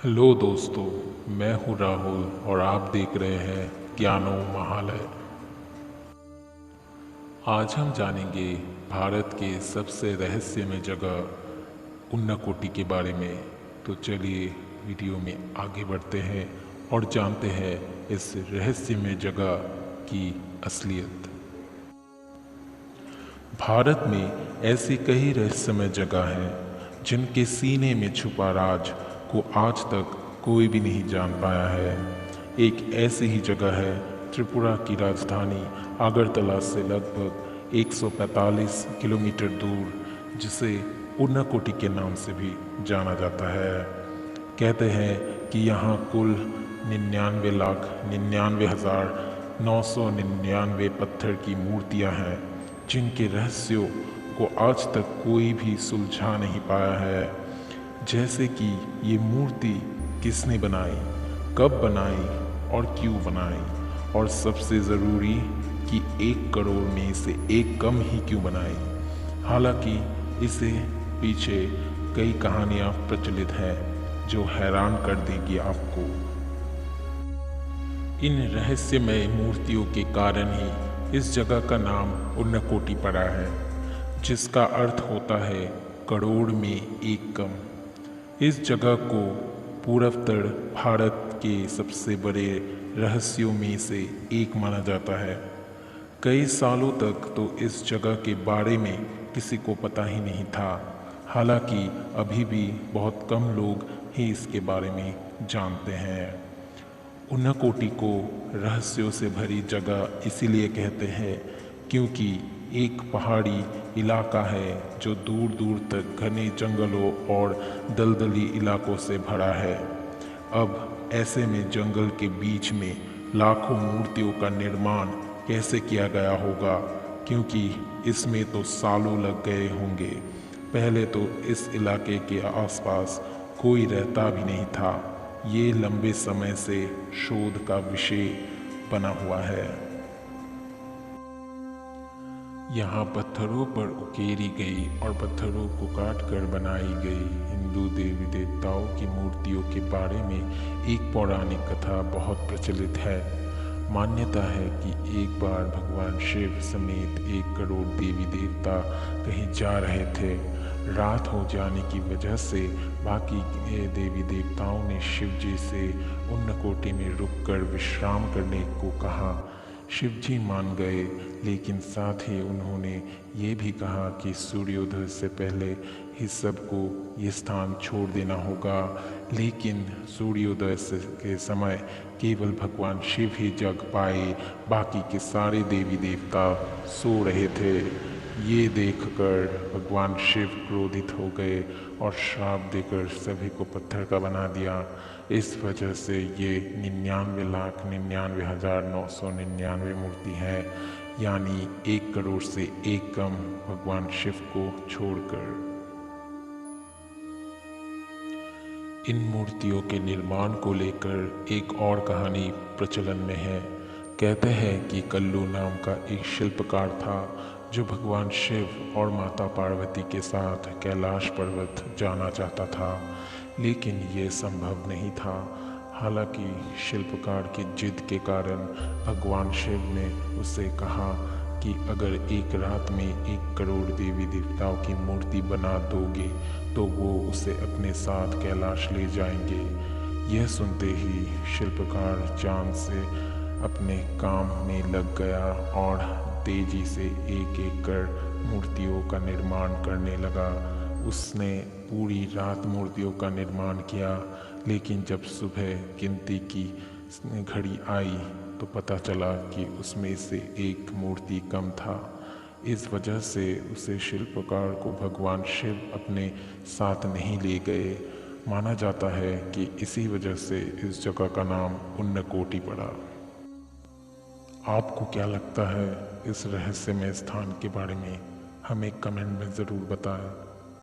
Hello दोस्तों, मैं हूँ राहुल और आप देख रहे हैं ज्ञानो महालय। आज हम जानेंगे भारत के सबसे रहस्यमय जगह उन्नाकोटी के बारे में। तो चलिए वीडियो में आगे बढ़ते हैं और जानते हैं इस रहस्यमय जगह की असलियत। भारत में ऐसी कई रहस्यमय जगह हैं जिनके सीने में छुपा राज को आज तक कोई भी नहीं जान पाया है। एक ऐसी ही जगह है त्रिपुरा की राजधानी अगरतला से लगभग 145 किलोमीटर दूर, जिसे उन्नाकोटी के नाम से भी जाना जाता है। कहते हैं कि यहाँ कुल 99,99,999 पत्थर की मूर्तियाँ हैं जिनके रहस्यों को आज तक कोई भी सुलझा नहीं पाया है। जैसे कि ये मूर्ति किसने बनाई, कब बनाई और क्यों बनाई, और सबसे ज़रूरी कि 1 करोड़ में से एक कम ही क्यों बनाई। हालांकि इसे पीछे कई कहानियाँ प्रचलित हैं जो हैरान कर देगी आपको। इन रहस्यमय मूर्तियों के कारण ही इस जगह का नाम उन्नाकोटी पड़ा है, जिसका अर्थ होता है करोड़ में एक कम। इस जगह को पूर्वोत्तर भारत के सबसे बड़े रहस्यों में से एक माना जाता है। कई सालों तक तो इस जगह के बारे में किसी को पता ही नहीं था। हालांकि अभी भी बहुत कम लोग ही इसके बारे में जानते हैं। उन्नाकोटी को रहस्यों से भरी जगह इसीलिए कहते हैं क्योंकि एक पहाड़ी इलाका है जो दूर दूर तक घने जंगलों और दलदली इलाकों से भरा है। अब ऐसे में जंगल के बीच में लाखों मूर्तियों का निर्माण कैसे किया गया होगा, क्योंकि इसमें तो सालों लग गए होंगे। पहले तो इस इलाके के आसपास कोई रहता भी नहीं था। ये लंबे समय से शोध का विषय बना हुआ है। यहाँ पत्थरों पर उकेरी गई और पत्थरों को काट कर बनाई गई हिंदू देवी देवताओं की मूर्तियों के बारे में एक पौराणिक कथा बहुत प्रचलित है। मान्यता है कि एक बार भगवान शिव समेत 1 करोड़ देवी देवता कहीं जा रहे थे। रात हो जाने की वजह से बाकी के देवी देवताओं ने शिव जी से उन्नाकोटी में रुककर विश्राम करने को कहा। शिव जी मान गए, लेकिन साथ ही उन्होंने ये भी कहा कि सूर्योदय से पहले ही सबको ये स्थान छोड़ देना होगा। लेकिन सूर्योदय के समय केवल भगवान शिव ही जग पाए, बाकी के सारे देवी देवता सो रहे थे। ये देखकर भगवान शिव क्रोधित हो गए और श्राप देकर सभी को पत्थर का बना दिया। इस वजह से ये 99,99,999 मूर्ति है, यानी 1 करोड़ से एक कम भगवान शिव को छोड़कर। इन मूर्तियों के निर्माण को लेकर एक और कहानी प्रचलन में है। कहते हैं कि कल्लू नाम का एक शिल्पकार था जो भगवान शिव और माता पार्वती के साथ कैलाश पर्वत जाना चाहता था, लेकिन ये संभव नहीं था। हालांकि शिल्पकार की जिद के कारण भगवान शिव ने उससे कहा कि अगर एक रात में 1 करोड़ देवी देवताओं की मूर्ति बना दोगे तो वो उसे अपने साथ कैलाश ले जाएंगे। यह सुनते ही शिल्पकार चांद से अपने काम में लग गया और तेजी से एक एक कर मूर्तियों का निर्माण करने लगा। उसने पूरी रात मूर्तियों का निर्माण किया, लेकिन जब सुबह गिनती की घड़ी आई तो पता चला कि उसमें से एक मूर्ति कम था। इस वजह से उसे शिल्पकार को भगवान शिव अपने साथ नहीं ले गए। माना जाता है कि इसी वजह से इस जगह का नाम उन्नाकोटी पड़ा। आपको क्या लगता है इस रहस्यमय स्थान के बारे में? हमें कमेंट में ज़रूर बताएं।